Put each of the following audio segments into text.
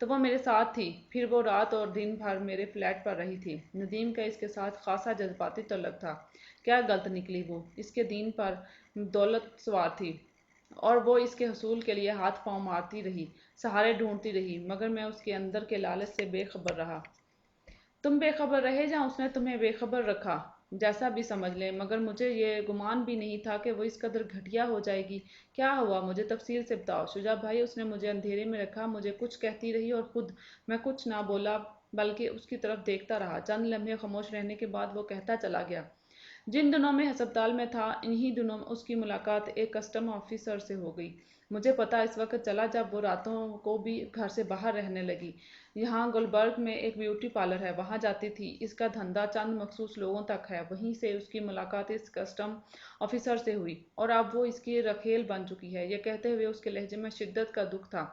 تو وہ میرے ساتھ تھی، پھر وہ رات اور دن بھر میرے فلیٹ پر رہی تھی۔ ندیم کا اس کے ساتھ خاصا جذباتی تعلق تھا۔ کیا غلط نکلی وہ، اس کے دین پر دولت سوار تھی اور وہ اس کے حصول کے لیے ہاتھ پاؤں مارتی رہی، سہارے ڈھونڈتی رہی، مگر میں اس کے اندر کے لالچ سے بے خبر رہا۔ تم بے خبر رہے یا اس نے تمہیں بے خبر رکھا، جیسا بھی سمجھ لیں، مگر مجھے یہ گمان بھی نہیں تھا کہ وہ اس قدر گھٹیا ہو جائے گی۔ کیا ہوا، مجھے تفصیل سے بتاؤ۔ شجاع بھائی، اس نے مجھے اندھیرے میں رکھا، مجھے کچھ کہتی رہی اور خود میں کچھ نہ بولا بلکہ اس کی طرف دیکھتا رہا۔ چند لمحے خاموش رہنے کے بعد وہ کہتا چلا گیا، جن دنوں میں ہسپتال میں تھا انہی دنوں اس کی ملاقات ایک کسٹم آفیسر سے ہو گئی۔ مجھے پتہ اس وقت چلا جب وہ راتوں کو بھی گھر سے باہر رہنے لگی۔ یہاں گلبرگ میں ایک بیوٹی پارلر ہے، وہاں جاتی تھی۔ اس کا دھندا چند مخصوص لوگوں تک ہے۔ وہیں سے اس کی ملاقات اس کسٹم آفیسر سے ہوئی اور اب وہ اس کی رکھیل بن چکی ہے۔ یہ کہتے ہوئے اس کے لہجے میں شدت کا دکھ تھا۔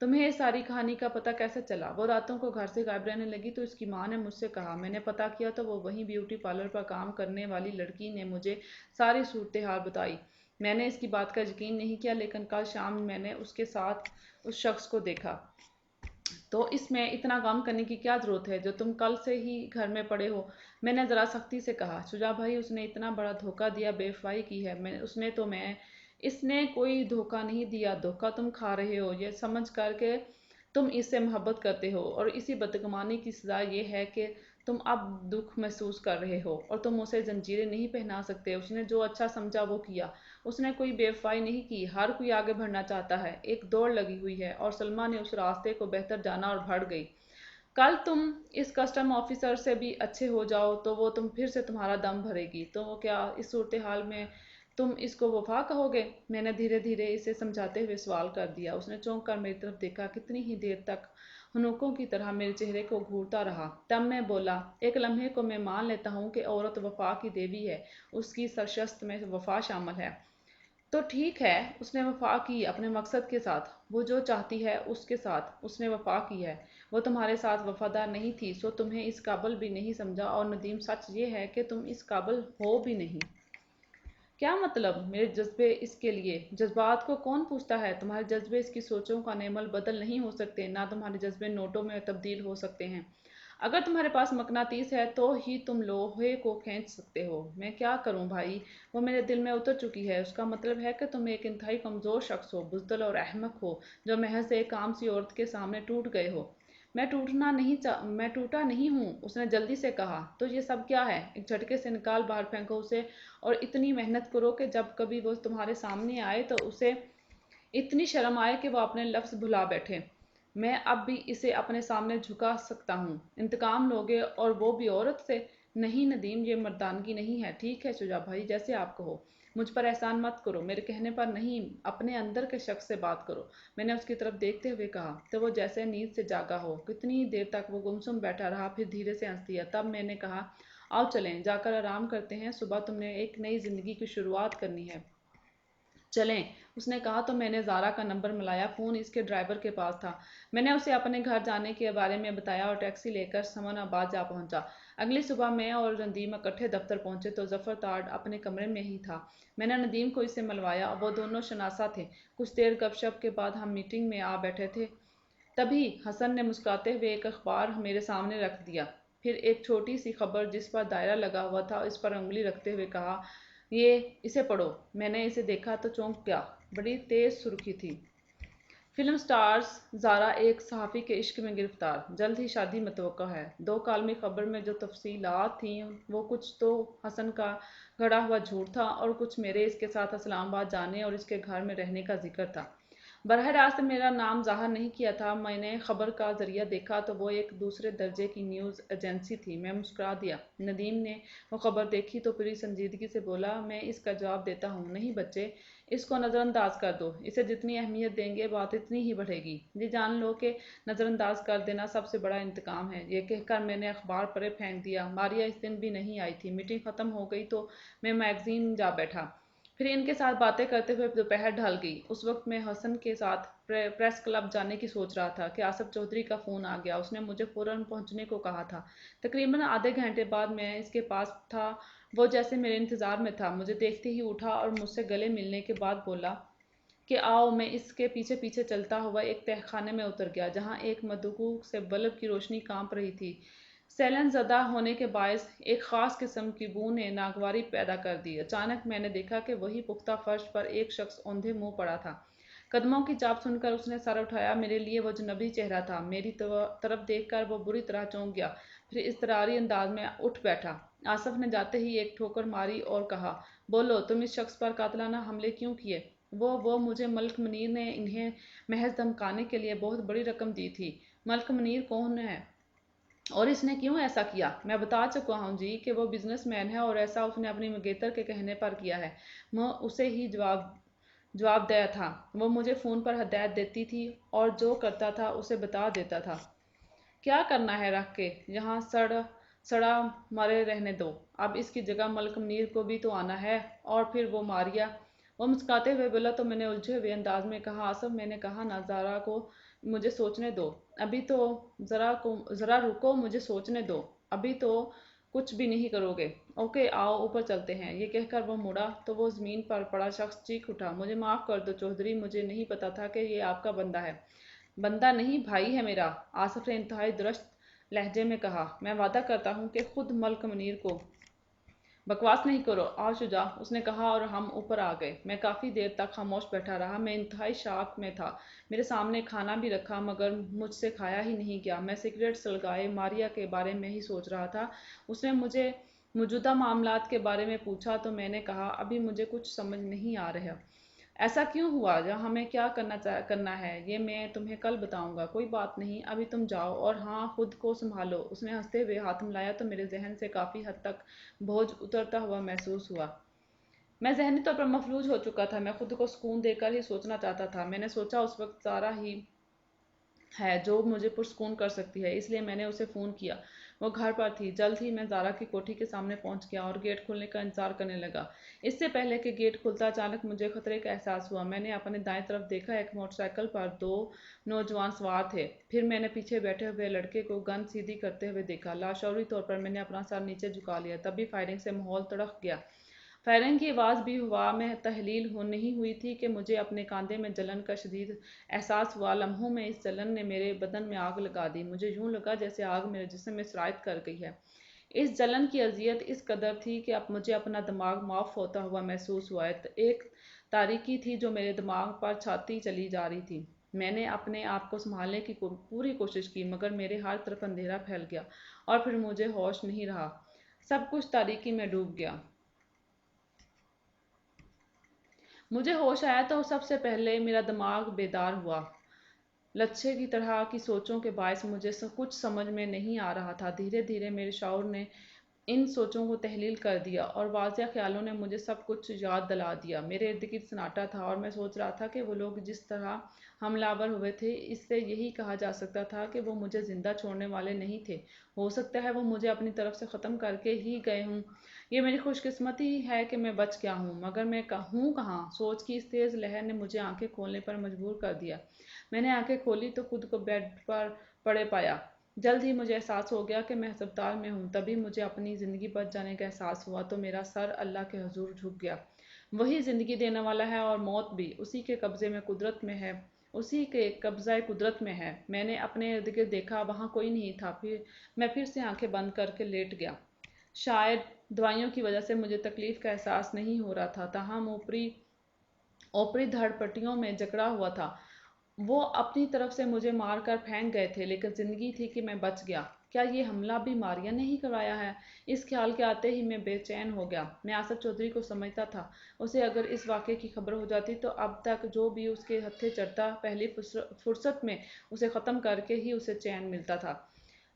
تمہیں اس ساری کہانی کا پتہ کیسے چلا؟ وہ راتوں کو گھر سے غائب رہنے لگی تو اس کی ماں نے مجھ سے کہا۔ میں نے پتہ کیا تو وہ وہیں بیوٹی پارلر پر کام کرنے والی لڑکی نے مجھے ساری صورتحال بتائی۔ میں نے اس کی بات کا یقین نہیں کیا، لیکن کل شام میں نے اس کے ساتھ اس شخص کو دیکھا۔ تو اس میں اتنا غم کرنے کی کیا ضرورت ہے جو تم کل سے ہی گھر میں پڑے ہو؟ میں نے ذرا سختی سے کہا۔ شجاع بھائی، اس نے اتنا بڑا دھوکہ دیا، بے وفائی کی ہے۔ اس نے کوئی دھوکہ نہیں دیا، دھوکہ تم کھا رہے ہو، یہ سمجھ کر کہ تم اس سے محبت کرتے ہو، اور اسی بدگمانی کی سزا یہ ہے کہ تم اب دکھ محسوس کر رہے ہو اور تم اسے زنجیریں نہیں پہنا سکتے۔ اس نے جو اچھا سمجھا وہ کیا، اس نے کوئی بے وفائی نہیں کی۔ ہر کوئی آگے بڑھنا چاہتا ہے، ایک دوڑ لگی ہوئی ہے، اور سلمیٰ نے اس راستے کو بہتر جانا اور بڑھ گئی۔ کل تم اس کسٹم آفیسر سے بھی اچھے ہو جاؤ تو وہ تم پھر سے تمہارا دم بھرے گی، تو کیا اس صورتحال میں تم اس کو وفا کہو گے؟ میں نے دھیرے دھیرے اسے سمجھاتے ہوئے سوال کر دیا۔ اس نے چونک کر میری طرف دیکھا، کتنی ہی دیر تک ہنوکوں کی طرح میرے چہرے کو گھورتا رہا۔ تب میں بولا، ایک لمحے کو میں مان لیتا ہوں کہ عورت وفا کی دیوی ہے، اس کی سرشت میں وفا شامل ہے۔ تو ٹھیک ہے، اس نے وفا کی اپنے مقصد کے ساتھ، وہ جو چاہتی ہے اس کے ساتھ اس نے وفا کی ہے۔ وہ تمہارے ساتھ وفادار نہیں تھی، سو تمہیں اس قابل بھی نہیں سمجھا، اور ندیم سچ یہ ہے کہ تم اس قابل ہو بھی نہیں۔ کیا مطلب؟ میرے جذبے اس کے لیے؟ جذبات کو کون پوچھتا ہے؟ تمہارے جذبے اس کی سوچوں کا نعمل بدل نہیں ہو سکتے، نہ تمہارے جذبے نوٹوں میں تبدیل ہو سکتے ہیں۔ اگر تمہارے پاس مقناطیس ہے تو ہی تم لوہے کو کھینچ سکتے ہو۔ میں کیا کروں بھائی، وہ میرے دل میں اتر چکی ہے۔ اس کا مطلب ہے کہ تم ایک انتہائی کمزور شخص ہو، بزدل اور احمق ہو، جو محض ایک عام سی عورت کے سامنے ٹوٹ گئے ہو۔ میں ٹوٹا نہیں ہوں، اس نے جلدی سے کہا۔ تو یہ سب کیا ہے؟ ایک جھٹکے سے نکال باہر پھینکو اسے، اور اتنی محنت کرو کہ جب کبھی وہ تمہارے سامنے آئے تو اسے اتنی شرم آئے کہ وہ اپنے لفظ بھلا بیٹھے۔ میں اب بھی اسے اپنے سامنے جھکا سکتا ہوں۔ انتقام لوگے، اور وہ بھی عورت سے؟ نہیں ندیم، یہ مردانگی نہیں ہے۔ ٹھیک ہے شجاع بھائی، جیسے آپ کہو۔ مجھ پر احسان مت کرو، میرے کہنے پر نہیں، اپنے اندر کے شخص سے بات کرو، میں نے اس کی طرف دیکھتے ہوئے کہا۔ تو وہ جیسے نیند سے جاگا ہو، کتنی دیر تک وہ گمسم بیٹھا رہا، پھر دھیرے سے ہنس دیا۔ تب میں نے کہا، آؤ چلیں، جا کر آرام کرتے ہیں، صبح تم نے ایک نئی زندگی کی شروعات کرنی ہے۔ چلیں، اس نے کہا۔ تو میں نے زارا کا نمبر ملایا، فون اس کے ڈرائیور کے پاس تھا۔ میں نے اسے اپنے گھر جانے کے بارے میں بتایا اور ٹیکسی لے کر سمن آباد جا پہنچا۔ اگلی صبح میں اور ندیم اکٹھے دفتر پہنچے تو ظفر تارڑ اپنے کمرے میں ہی تھا۔ میں نے ندیم کو اس سے ملوایا، وہ دونوں شناسا تھے۔ کچھ دیر گپ شپ کے بعد ہم میٹنگ میں آ بیٹھے تھے، تبھی حسن نے مسکراتے ہوئے ایک اخبار میرے سامنے رکھ دیا، پھر ایک چھوٹی سی خبر جس پر دائرہ لگا ہوا تھا اس پر انگلی رکھتے ہوئے کہا، اسے پڑھو۔ میں نے اسے دیکھا تو چونک گیا، بڑی تیز سرخی تھی۔ فلم سٹارز زارا ایک صحافی کے عشق میں گرفتار، جلد ہی شادی متوقع ہے۔ 2 کالمی خبر میں جو تفصیلات تھیں وہ کچھ تو حسن کا گھڑا ہوا جھوٹ تھا، اور کچھ میرے اس کے ساتھ اسلام آباد جانے اور اس کے گھر میں رہنے کا ذکر تھا۔ براہ راست میرا نام ظاہر نہیں کیا تھا۔ میں نے خبر کا ذریعہ دیکھا تو وہ ایک دوسرے درجے کی نیوز ایجنسی تھی۔ میں مسکرا دیا۔ ندیم نے وہ خبر دیکھی تو پوری سنجیدگی سے بولا، میں اس کا جواب دیتا ہوں، نہیں بچے، اس کو نظر انداز کر دو، اسے جتنی اہمیت دیں گے بات اتنی ہی بڑھے گی۔ یہ جان لو کہ نظر انداز کر دینا سب سے بڑا انتقام ہے۔ یہ کہہ کر میں نے اخبار پرے پھینک دیا۔ ماریا اس دن بھی نہیں آئی تھی۔ میٹنگ ختم ہو گئی تو میں میگزین جا بیٹھا، پھر ان کے ساتھ باتیں کرتے ہوئے دوپہر ڈھل گئی۔ اس وقت میں حسن کے ساتھ پریس کلب جانے کی سوچ رہا تھا کہ آصف چودھری کا فون آ گیا۔ اس نے مجھے فوراً پہنچنے کو کہا تھا۔ تقریباً آدھے گھنٹے بعد میں اس کے پاس تھا، وہ جیسے میرے انتظار میں تھا۔ مجھے دیکھتے ہی اٹھا اور مجھ سے گلے ملنے کے بعد بولا، کہ آؤ میں اس کے پیچھے پیچھے چلتا ہوا ایک تہہ خانے میں اتر گیا جہاں ایک مدوخ سے بلب کی روشنی کانپ رہی تھی۔ سیلن زدہ ہونے کے باعث ایک خاص قسم کی بو نے ناگواری پیدا کر دی۔ اچانک میں نے دیکھا کہ وہی پختہ فرش پر ایک شخص اوندھے منہ پڑا تھا۔ قدموں کی چاپ سن کر اس نے سر اٹھایا۔ میرے لیے وہ اجنبی چہرہ تھا۔ میری طرف دیکھ کر وہ بری طرح چونک گیا، پھر اضطراری انداز میں اٹھ بیٹھا۔ آصف نے جاتے ہی ایک ٹھوکر ماری اور کہا، بولو، تم اس شخص پر قاتلانہ حملے کیوں کیے؟ وہ مجھے ملک منیر نے انہیں محض دھمکانے کے لیے بہت بڑی رقم دی تھی۔ ملک منیر کون ہے اور اس نے کیوں ایسا کیا؟ میں بتا چکا ہوں جی کہ وہ بزنس مین ہے اور ایسا اس نے اپنی منگیتر کے کہنے پر کیا ہے۔ میں اسے ہی جواب دیا تھا۔ وہ مجھے فون پر ہدایت دیتی تھی اور جو کرتا تھا اسے بتا دیتا تھا۔ کیا کرنا ہے رکھ کے یہاں سڑا مرے رہنے دو۔ اب اس کی جگہ ملک منیر کو بھی تو آنا ہے۔ اور پھر وہ ماریا۔ وہ مسکراتے ہوئے بولا تو میں نے الجھے ہوئے انداز میں کہا، آصف، میں نے کہا نا زارا کو مجھے سوچنے دو۔ ابھی تو ذرا رکو، مجھے سوچنے دو۔ ابھی تو کچھ بھی نہیں کرو گے۔ اوکے، آؤ اوپر چلتے ہیں۔ یہ کہہ کر وہ مڑا تو وہ زمین پر پڑا شخص چیخ اٹھا، مجھے معاف کر دو چودھری، مجھے نہیں پتا تھا کہ یہ آپ کا بندہ ہے۔ بندہ نہیں، بھائی ہے میرا، آصف نے انتہائی درست لہجے میں کہا۔ میں وعدہ کرتا ہوں کہ خود ملک منیر کو۔ بکواس نہیں کرو، آؤ شجاع، اس نے کہا اور ہم اوپر آ گئے۔ میں کافی دیر تک خاموش بیٹھا رہا۔ میں انتہائی شاک میں تھا۔ میرے سامنے کھانا بھی رکھا مگر مجھ سے کھایا ہی نہیں گیا۔ میں سگریٹ سلگائے ماریا کے بارے میں ہی سوچ رہا تھا۔ اس نے مجھے موجودہ معاملات کے بارے میں پوچھا تو میں نے کہا، ابھی مجھے کچھ سمجھ نہیں آ رہا۔ ایسا کیوں ہوا؟ ہمیں کیا کرنا ہے یہ میں تمہیں کل بتاؤں گا۔ کوئی بات نہیں، ابھی تم جاؤ اور ہاں، خود کو سنبھالو۔ اس نے ہنستے ہوئے ہاتھ ملایا تو میرے ذہن سے کافی حد تک بوجھ اترتا ہوا محسوس ہوا۔ میں ذہنی طور پر مفلوج ہو چکا تھا۔ میں خود کو سکون دے کر ہی سوچنا چاہتا تھا۔ میں نے سوچا اس وقت زارا ہی ہے جو مجھے پرسکون کر سکتی ہے، اس لیے میں نے اسے فون کیا۔ وہ گھر پر تھی۔ جلد ہی میں زارا کی کوٹھی کے سامنے پہنچ گیا اور گیٹ کھلنے کا انتظار کرنے لگا۔ اس سے پہلے کہ گیٹ کھلتا اچانک مجھے خطرے کا احساس ہوا۔ میں نے اپنے دائیں طرف دیکھا، ایک موٹر سائیکل پر 2 نوجوان سوار تھے۔ پھر میں نے پیچھے بیٹھے ہوئے لڑکے کو گن سیدھی کرتے ہوئے دیکھا۔ لاشعوری طور پر میں نے اپنا سر نیچے جھکا لیا۔ تبھی فائرنگ سے ماحول تڑک گیا۔ فائرنگ کی آواز بھی ہوا میں تحلیل نہیں ہوئی تھی کہ مجھے اپنے کاندھے میں جلن کا شدید احساس ہوا۔ لمحوں میں اس جلن نے میرے بدن میں آگ لگا دی۔ مجھے یوں لگا جیسے آگ میرے جسم میں سرایت کر گئی ہے۔ اس جلن کی اذیت اس قدر تھی کہ اب مجھے اپنا دماغ معاف ہوتا ہوا محسوس ہوا۔ ایک تاریکی تھی جو میرے دماغ پر چھاتی چلی جا رہی تھی۔ میں نے اپنے آپ کو سنبھالنے کی پوری کوشش کی مگر میرے ہر طرف اندھیرا پھیل گیا اور پھر مجھے ہوش نہیں رہا۔ سب کچھ تاریکی میں ڈوب گیا۔ مجھے ہوش آیا تو سب سے پہلے میرا دماغ بیدار ہوا۔ لچھے کی طرح کی سوچوں کے باعث مجھے کچھ سمجھ میں نہیں آ رہا تھا۔ دھیرے دھیرے میرے شعور نے ان سوچوں کو تحلیل کر دیا اور واضح خیالوں نے مجھے سب کچھ یاد دلا دیا۔ میرے ارد گرد سناٹا تھا اور میں سوچ رہا تھا کہ وہ لوگ جس طرح حملہ آور ہوئے تھے، اس سے یہی کہا جا سکتا تھا کہ وہ مجھے زندہ چھوڑنے والے نہیں تھے۔ ہو سکتا ہے وہ مجھے اپنی طرف سے ختم کر کے ہی گئے ہوں۔ یہ میری خوش قسمتی ہے کہ میں بچ گیا ہوں، مگر میں ہوں کہاں؟ سوچ کی اس تیز لہر نے مجھے آنکھیں کھولنے پر مجبور کر دیا۔ میں نے آنکھیں کھولی تو خود کو بیڈ پر پڑے پایا۔ جلد ہی مجھے احساس ہو گیا کہ میں ہسپتال میں ہوں۔ تبھی مجھے اپنی زندگی بچ جانے کا احساس ہوا تو میرا سر اللہ کے حضور جھک گیا۔ وہی زندگی دینے والا ہے اور موت بھی اسی کے قبضے میں قدرت میں ہے، اسی کے قبضۂ قدرت میں ہے۔ میں نے اپنے ارد گرد دیکھا، وہاں کوئی نہیں تھا۔ میں پھر سے آنکھیں بند کر کے لیٹ گیا۔ شاید دوائیوں کی وجہ سے مجھے تکلیف کا احساس نہیں ہو رہا تھا، تاہم اوپری دھڑ پٹیوں میں جکڑا ہوا تھا۔ وہ اپنی طرف سے مجھے مار کر پھینک گئے تھے لیکن زندگی تھی کہ میں بچ گیا۔ کیا یہ حملہ بھی ماریا نے ہی کروایا ہے؟ اس خیال کے آتے ہی میں بے چین ہو گیا۔ میں آصف چودھری کو سمجھتا تھا۔ اسے اگر اس واقعے کی خبر ہو جاتی تو اب تک جو بھی اس کے ہتھے چڑھتا، پہلی فرصت میں اسے ختم کر کے ہی اسے چین ملتا تھا۔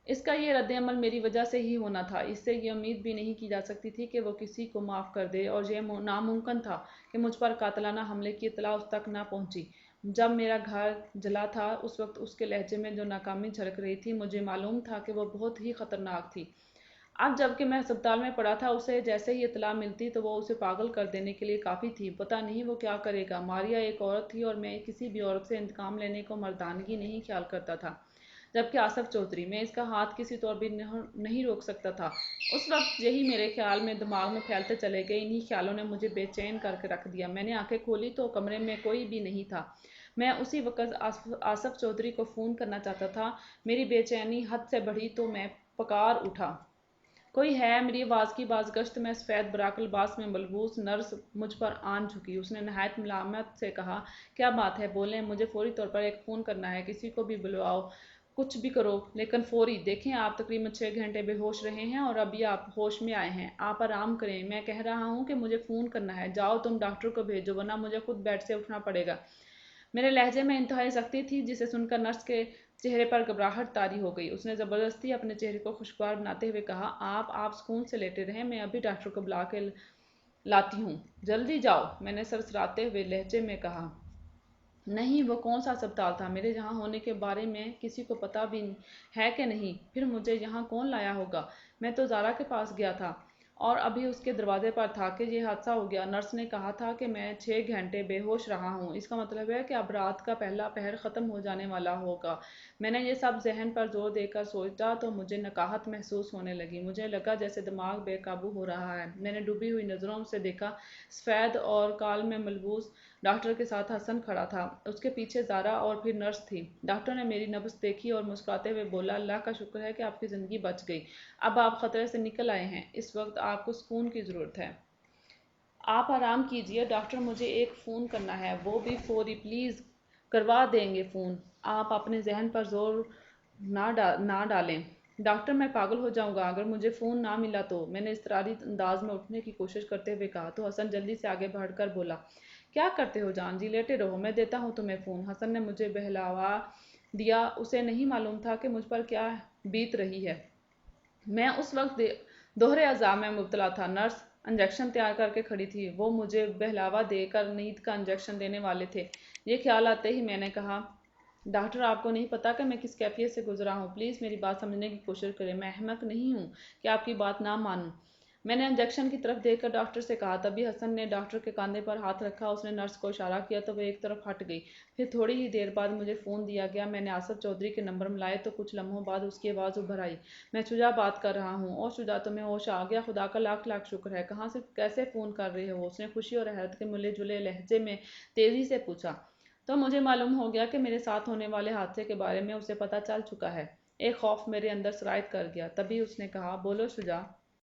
اس کا یہ رد عمل میری وجہ سے ہی ہونا تھا۔ اس سے یہ امید بھی نہیں کی جا سکتی تھی کہ وہ کسی کو معاف کر دے اور یہ ناممکن تھا کہ مجھ پر قاتلانہ حملے کی اطلاع اس تک نہ پہنچی۔ جب میرا گھر جلا تھا اس وقت اس کے لہجے میں جو ناکامی جھلک رہی تھی، مجھے معلوم تھا کہ وہ بہت ہی خطرناک تھی۔ اب جب کہ میں ہسپتال میں پڑا تھا، اسے جیسے ہی اطلاع ملتی تو وہ اسے پاگل کر دینے کے لیے کافی تھی۔ پتہ نہیں وہ کیا کرے گا۔ ماریا ایک عورت تھی اور میں کسی بھی عورت سے انتقام لینے کو مردانگی نہیں خیال کرتا تھا۔ جبکہ آصف چودھری، میں اس کا ہاتھ کسی طور بھی نہیں روک سکتا تھا۔ اس وقت یہی میرے خیال میں دماغ میں پھیلتے چلے گئے، انہی خیالوں نے مجھے بے چین کر کے رکھ دیا۔ میں نے آنکھیں کھولی تو کمرے میں کوئی بھی نہیں تھا۔ میں اسی وقت آصف چودھری کو فون کرنا چاہتا تھا۔ میری بے چینی حد سے بڑھی تو میں پکار اٹھا، کوئی ہے؟ میری آواز کی بازگشت میں سفید براق لباس میں ملبوس نرس مجھ پر آن جھکی۔ اس نے نہایت ملامت سے کہا، کیا بات ہے، بولیں، مجھے فوری طور پر ایک فون کرنا ہے، کسی کو بھی بلواؤ، کچھ بھی کرو، لیکن فوری۔ دیکھیں، آپ تقریباً 6 گھنٹے بے ہوش رہے ہیں اور ابھی آپ ہوش میں آئے ہیں۔ آپ آرام کریں، میں کہہ رہا ہوں کہ مجھے فون کرنا ہے۔ جاؤ، تم ڈاکٹر کو بھیجو ورنہ مجھے خود بیڈ سے اٹھنا پڑے گا۔ میرے لہجے میں انتہائی سختی تھی، جسے سن کر نرس کے چہرے پر گھبراہٹ طاری ہو گئی۔ اس نے زبردستی اپنے چہرے کو خوشگوار بناتے ہوئے کہا، آپ سکون سے لیٹے رہیں، میں ابھی ڈاکٹر کو بلا کے لاتی ہوں۔ جلدی جاؤ، میں نے سرسراتے ہوئے لہجے میں کہا۔ نہیں، وہ کون سا اسپتال تھا؟ میرے یہاں ہونے کے بارے میں کسی کو پتہ بھی ہے کہ نہیں؟ پھر مجھے یہاں کون لایا ہوگا؟ میں تو زارا کے پاس گیا تھا اور ابھی اس کے دروازے پر تھا کہ یہ حادثہ ہو گیا۔ نرس نے کہا تھا کہ میں 6 گھنٹے بے ہوش رہا ہوں، اس کا مطلب ہے کہ اب رات کا پہلا پہر ختم ہو جانے والا ہوگا۔ میں نے یہ سب ذہن پر زور دے کر سوچا تو مجھے نقاہت محسوس ہونے لگی۔ مجھے لگا جیسے دماغ بے قابو ہو رہا ہے۔ میں نے ڈوبی ہوئی نظروں سے دیکھا، سفید اور کال میں ملبوس ڈاکٹر کے ساتھ حسن کھڑا تھا، اس کے پیچھے زارا اور پھر نرس تھی۔ ڈاکٹر نے میری نبض دیکھی اور مسکراتے ہوئے بولا، اللہ کا شکر ہے کہ آپ کی زندگی بچ گئی، اب آپ خطرے سے نکل آئے ہیں، اس وقت آپ کو سکون کی ضرورت ہے۔ آپ آرام کیجئے، ڈاکٹر مجھے ایک فون کرنا ہے، وہ بھی فوری، پلیز کروا دیں گے فون۔ آپ اپنے ذہن پر زور نہ ڈالیں ڈاکٹر، میں پاگل ہو جاؤں گا اگر مجھے فون نہ ملا تو، میں نے اضطراری انداز میں اٹھنے کی کوشش کرتے ہوئے کہا تو حسن جلدی سے آگے بڑھ کر بولا، کیا کرتے ہو جان جی، لیٹے رہو، میں دیتا ہوں تمہیں فون۔ حسن نے مجھے بہلوا دیا، اسے نہیں معلوم تھا کہ مجھ پر کیا بیت رہی ہے۔ میں اس وقت دوہرے عذاب میں مبتلا تھا۔ نرس انجیکشن تیار کر کے کھڑی تھی، وہ مجھے بہلاوا دے کر نیند کا انجیکشن دینے والے تھے۔ یہ خیال آتے ہی میں نے کہا، ڈاکٹر آپ کو نہیں پتہ کہ میں کس کیفیت سے گزرا ہوں، پلیز میری بات سمجھنے کی کوشش کریں، میں احمق نہیں ہوں کہ آپ کی بات نہ مانوں۔ میں نے انجیکشن کی طرف دیکھ کر ڈاکٹر سے کہا، تبھی حسن نے ڈاکٹر کے کاندھے پر ہاتھ رکھا، اس نے نرس کو اشارہ کیا تو وہ ایک طرف ہٹ گئی۔ پھر تھوڑی ہی دیر بعد مجھے فون دیا گیا، میں نے آصف چودھری کے نمبر ملائے تو کچھ لمحوں بعد اس کی آواز ابھر آئی، میں شجاع بات کر رہا ہوں۔ او شجاع، تمہیں ہوش آ گیا، خدا کا لاکھ لاکھ شکر ہے، کہاں سے کیسے فون کر رہے ہو؟ اس نے خوشی اور حیرت کے ملے جلے لہجے میں تیزی سے پوچھا۔ تو مجھے معلوم ہو گیا کہ میرے ساتھ ہونے والے حادثے کے بارے میں اسے پتہ چل چکا ہے۔ ایک خوف میرے اندر سرایت کر گیا۔ تبھی اس نے کہا، بولو شجاع۔